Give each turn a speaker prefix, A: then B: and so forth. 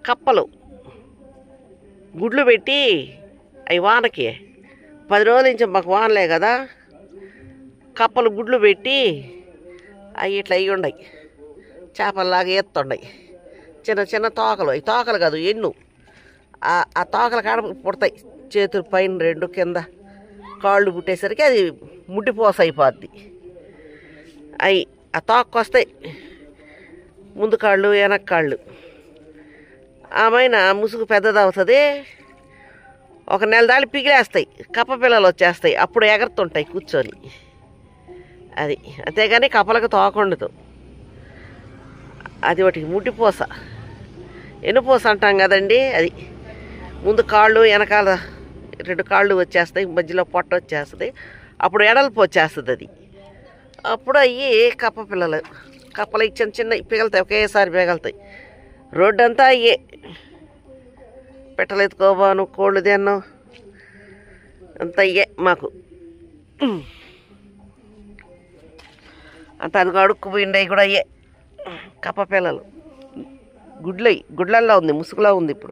A: కప్పలు గుడ్లు పెట్టి అవి వానకి 10 రోజుల నుంచి మాకు వానలే కదా, కప్పలు గుడ్లు పెట్టి అవి ఇట్లా అవి ఉన్నాయి, చేపల్లాగా ఎత్తుండయి. చిన్న చిన్న తోకలు, అవి తోకలు కాదు ఎన్ను. ఆ తోకల కాడ పుడతాయి, చేతులు పైన 2 కింద కాళ్ళు పుట్టేసరికి అది ముడ్డిపోస అయిపోద్ది. అవి ఆ తోకకు వస్తాయి, ముందు కాళ్ళు వెనక కాళ్ళు. ఆమెన ముసుగు పెద్దది అవుతుంది, ఒక నెల దాళ్ళు పిగిలేస్తాయి, కప్ప పిల్లలు వచ్చేస్తాయి, అప్పుడు ఎగరుతుంటాయి కూర్చొని. అది అంతేగాని కప్పలకు తోకుండదు. అది ఒకటి ముడ్డిపూస, ఎన్నుపూస అంటాం కదండి. అది ముందు కాళ్ళు వెనకాల 2 కాళ్ళు వచ్చేస్తాయి, మధ్యలో పొట్ట వచ్చేస్తుంది, అప్పుడు ఎడల్పు వచ్చేస్తుంది. అది అప్పుడు అవి కప్ప పిల్లలు. కప్పలు చిన్న చిన్న పిగలుతాయి, ఒకేసారి పిగలుతాయి. రోడ్డు అంతా అయ్యే, పెట్టలు ఎత్తుకోబాను, కోళ్ళు తిన్నాం, అంత అయ్యే మాకు. అంత అది అడుక్కుపోయిండవి కూడా అయ్యే కప్ప పిల్లలు. గుడ్లల్లో ఉంది, ముసుగులో ఉంది ఇప్పుడు.